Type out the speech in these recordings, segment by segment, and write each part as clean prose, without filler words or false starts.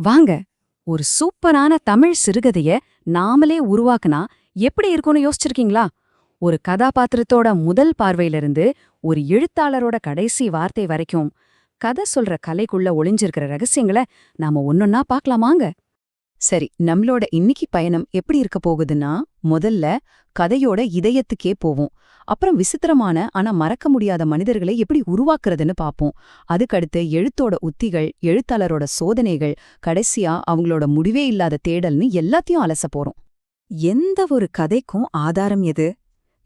வாங்க, ஒரு சூப்பரான தமிழ் சிறுகதைய நாமளே உருவாக்குனா எப்படி இருக்கும்னு யோசிச்சிருக்கீங்களா? ஒரு கதாபாத்திரத்தோட முதல் பார்வையிலிருந்து ஒரு எழுத்தாளரோட கடைசி வார்த்தை வரைக்கும் கதை சொல்ற கலைக்குள்ள ஒளிஞ்சிருக்கிற ரகசியங்களை நாம ஒன்னொன்னா பார்க்கலாமாங்க? சரி, நம்மளோட இன்னிக்கு பயணம் எப்படி இருக்க போகுதுன்னா, முதல்ல கதையோட இதயத்துக்கே போவோம். அப்புறம் விசித்திரமான ஆனா மறக்க முடியாத மனிதர்களை எப்படி உருவாக்குறதுன்னு பாப்போம். அதுக்கடுத்து எழுத்தோட உத்திகள், எழுத்தாளரோட சோதனைகள், கடைசியா அவங்களோட முடிவே இல்லாத தேடல்னு எல்லாத்தையும் அலச போறோம். எந்த ஒரு கதைக்கும் ஆதாரம் எது?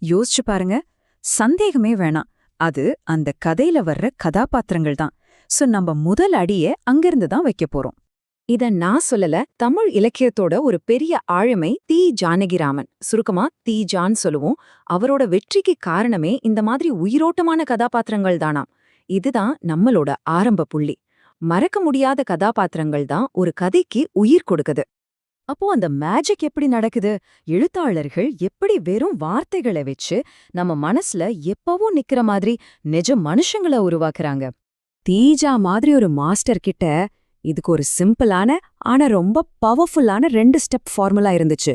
யோசிச்சு பாருங்க. சந்தேகமே வேணாம், அது அந்த கதையில வர்ற கதாபாத்திரங்கள் தான். சோ நம்ம முதல் அடிய அங்கிருந்து தான் வைக்க போறோம். இத நான் சொல்லல, தமிழ் இலக்கியத்தோட ஒரு பெரிய ஆளுமை தி. ஜானகிராமன், சுருக்கமா தி. ஜான் சொல்லுவோம். அவரோட வெற்றிக்கு காரணமே இந்த மாதிரி உயிரோட்டமான கதாபாத்திரங்கள் தானாம். இதுதான் நம்மளோட ஆரம்ப புள்ளி. மறக்க முடியாத கதாபாத்திரங்கள் தான் ஒரு கதைக்கு உயிர் கொடுக்குது. அப்போ அந்த மேஜிக் எப்படி நடக்குது? எழுத்தாளர்கள் எப்படி வெறும் வார்த்தைகளை வச்சு நம்ம மனசுல எப்பவும் நிக்கிற மாதிரி நிஜ மனுஷங்களை உருவாக்குறாங்க? தீஜா மாதிரி ஒரு மாஸ்டர் கிட்ட இதுக்கு ஒரு சிம்பிளான ஆனா ரொம்ப பவர்ஃபுல்லான 2 ஸ்டெப் ஃபார்முலா இருந்துச்சு.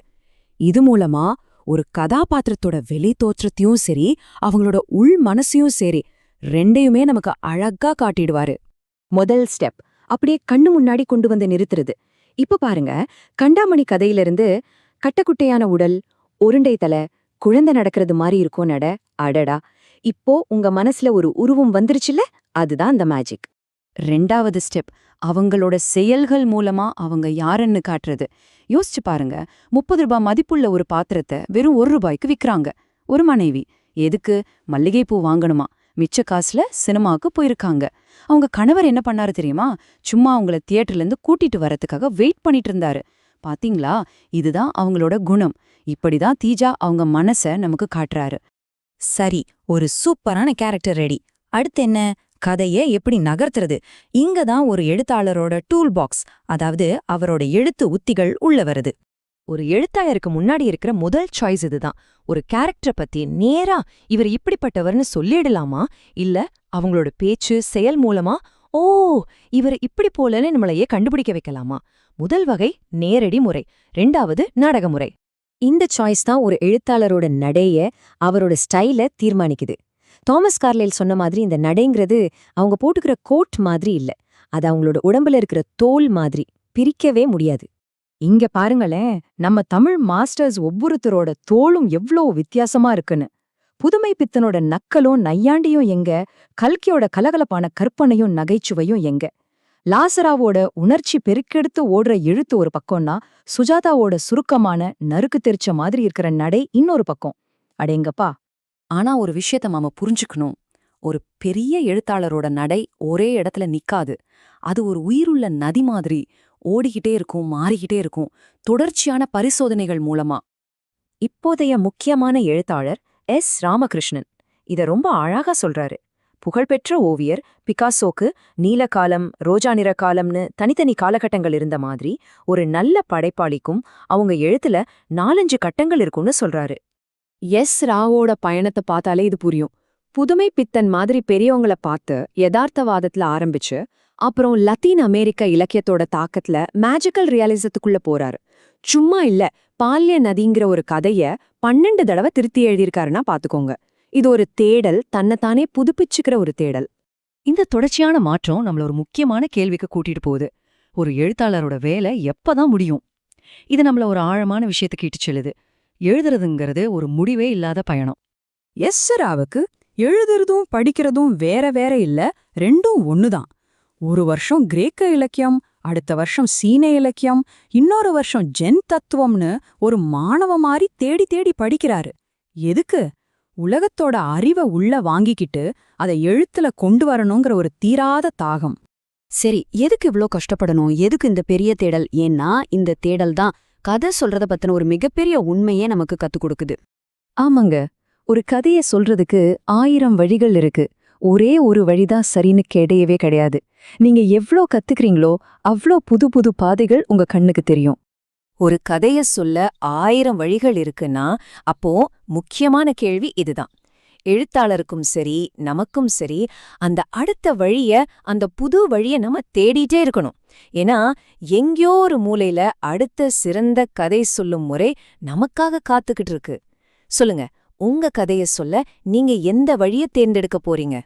இது மூலமா ஒரு கதாபாத்திரத்தோட வெளி தோற்றத்தையும் சரி, அவங்களோட உள் மனசையும் சரி, ரெண்டையுமே நமக்கு அழகா காட்டிடுவாரு. முதல் ஸ்டெப் அப்படியே கண்ணு முன்னாடி கொண்டு வந்து நிறுத்துறது. இப்ப பாருங்க, கண்டாமணி கதையிலிருந்து கட்டக்குட்டையான உடல், உருண்டை தலை, குழந்தை நடக்கிறது மாதிரி இருக்கும் நட. அடடா, இப்போ உங்க மனசுல ஒரு உருவம் வந்துருச்சுல, அதுதான் அந்த மேஜிக். 2வது ஸ்டெப் அவங்களோட செயல்கள் மூலமா அவங்க யாருன்னு காட்டுறது. யோசிச்சு பாருங்க, 30 ரூபாய் மதிப்புள்ள ஒரு பாத்திரத்தை வெறும் 1 ரூபாய்க்கு விக்கிறாங்க. ஒரு மனைவி எதுக்கு? மல்லிகைப்பூ வாங்கணுமா? மிச்ச காசுல சினிமாவுக்கு போயிருக்காங்க. அவங்க கணவர் என்ன பண்ணாரு தெரியுமா? சும்மா அவங்கள தியேட்டர்ல இருந்து கூட்டிட்டு வரதுக்காக வெயிட் பண்ணிட்டு இருந்தாரு. பாத்தீங்களா? இதுதான் அவங்களோட குணம். இப்படிதான் தீஜா அவங்க மனச நமக்கு காட்டுறாரு. சரி, ஒரு சூப்பரான கேரக்டர் ரெடி. அடுத்து என்ன? கதையை எப்படி நகர்த்துறது? இங்கதான் ஒரு எழுத்தாளரோட டூல் பாக்ஸ், அதாவது அவரோட எழுத்து உத்திகள் உள்ள வருது. ஒரு எழுத்தாளருக்கு முன்னாடி இருக்கிற முதல் சாய்ஸ் இதுதான். ஒரு கேரக்டரை பத்தி நேரா இவர் இப்படிப்பட்டவர்னு சொல்லிடலாமா, இல்ல அவங்களோட பேச்சு செயல் மூலமா ஓ இவர் இப்படி போலன்னு நம்மளையே கண்டுபிடிக்க வைக்கலாமா? முதல் வகை நேரடி முறை, 2வது நாடக முறை. இந்த சாய்ஸ் தான் ஒரு எழுத்தாளரோட நடைய, அவரோட ஸ்டைல தீர்மானிக்குது. தாமஸ் கார்லைல் சொன்ன மாதிரி இந்த நடைங்கிறது அவங்க போட்டுக்கிற கோட் மாதிரி இல்ல, அது அவங்களோட உடம்புல இருக்கிற தோல் மாதிரி, பிரிக்கவே முடியாது. இங்க பாருங்களேன், நம்ம தமிழ் மாஸ்டர்ஸ் ஒவ்வொருத்தரோட தோளும் எவ்ளோ வித்தியாசமா இருக்குன்னு. புதுமை பித்தனோட நக்கலும் நையாண்டியும் எங்க, கல்கியோட கலகலப்பான கற்பனையும் நகைச்சுவையும் எங்க, லாசராவோட உணர்ச்சி பெருக்கெடுத்து ஓடுற எழுத்து ஒரு பக்கம்னா, சுஜாதாவோட சுருக்கமான நறுக்கு தெரிச்ச மாதிரி இருக்கிற நடை இன்னொரு பக்கம். அடேங்கப்பா! ஆனா ஒரு விஷயத்த நாம புரிஞ்சுக்கணும். ஒரு பெரிய எழுத்தாளரோட நடை ஒரே இடத்துல நிக்காது. அது ஒரு உயிருள்ள நதி மாதிரி ஓடிக்கிட்டே இருக்கும், மாறிக்கிட்டே இருக்கும், தொடர்ச்சியான பரிசோதனைகள் மூலமா. இப்போதைய முக்கியமான எழுத்தாளர் எஸ். ராமகிருஷ்ணன் இத ரொம்ப அழகா சொல்றாரு. புகழ்பெற்ற ஓவியர் பிகாசோக்கு நீலகாலம், ரோஜா நிற காலம்னு தனித்தனி காலகட்டங்கள் இருந்த மாதிரி ஒரு நல்ல படைப்பாளிக்கும் அவங்க எழுத்துல 4-5 கட்டங்கள் இருக்கும்னு சொல்றாரு. எஸ். ராவோட பயணத்தை பார்த்தாலே இது புரியும். புதுமை பித்தன் மாதிரி பெரியவங்கள பார்த்து யதார்த்தவாதத்துல ஆரம்பிச்சு, அப்புறம் லத்தீன் அமெரிக்க இலக்கியத்தோட தாக்கத்துல மேஜிக்கல் ரியாலிசத்துக்குள்ள போறாரு. சும்மா இல்ல, பால்ய நதிங்கிற ஒரு கதைய 12 தடவை திருத்தி எழுதியிருக்காருன்னா பாத்துக்கோங்க. இது ஒரு தேடல், தன்னைத்தானே புதுப்பிச்சுக்கிற ஒரு தேடல். இந்த தொடர்ச்சியான மாற்றம் நம்மள ஒரு முக்கியமான கேள்விக்கு கூட்டிட்டு போகுது. ஒரு எழுத்தாளரோட வேலை எப்பதான் முடியும்? இது நம்மள ஒரு ஆழமான விஷயத்துக்கு இட்டு செல்லுது. எழுதுறதுங்கிறது ஒரு முடிவே இல்லாத பயணம். எஸ். ராவுக்கு எழுதுறதும் படிக்கிறதும் வேற வேற இல்ல, ரெண்டும் ஒண்ணுதான். ஒரு வருஷம் கிரேக்க இலக்கியம், அடுத்த வருஷம் சீன இலக்கியம், இன்னொரு வருஷம் ஜென் தத்துவம்னு ஒரு மாணவ மாதிரி தேடி தேடி படிக்கிறாரு. எதுக்கு? உலகத்தோட அறிவை உள்ள வாங்கிக்கிட்டு அதை எழுத்துல கொண்டு வரணுங்கிற ஒரு தீராத தாகம். சரி, எதுக்கு இவ்ளோ கஷ்டப்படணும்? எதுக்கு இந்த பெரிய தேடல்? ஏன்னா இந்த தேடல் தான் கதை சொல்றத பத்தின ஒரு மிகப்பெரிய உண்மையே நமக்கு கத்துக் கொடுக்குது. ஆமாங்க, ஒரு கதையை சொல்றதுக்கு 1000 வழிகள் இருக்கு. ஒரே ஒரு வழிதான் சரின்னு கிடையவே கிடையாது. நீங்க எவ்ளோ கத்துக்கிறீங்களோ அவ்ளோ புது புது பாதைகள் உங்க கண்ணுக்கு தெரியும். ஒரு கதைய சொல்ல 1000 வழிகள் இருக்குன்னா, அப்போ முக்கியமான கேள்வி இதுதான். எழுத்தாளருக்கும் சரி நமக்கும் சரி அந்த அடுத்த வழிய அந்த புது வழிய நம்ம தேடிட்டே இருக்கணும். ஏன்னா எங்கேயோ ஒரு மூலையில அடுத்த சிறந்த கதை சொல்லும் முறை நமக்காக காத்துக்கிட்டு இருக்கு. சொல்லுங்க, உங்க கதைய சொல்ல நீங்க எந்த வழிய தேர்ந்தெடுக்க போறீங்க?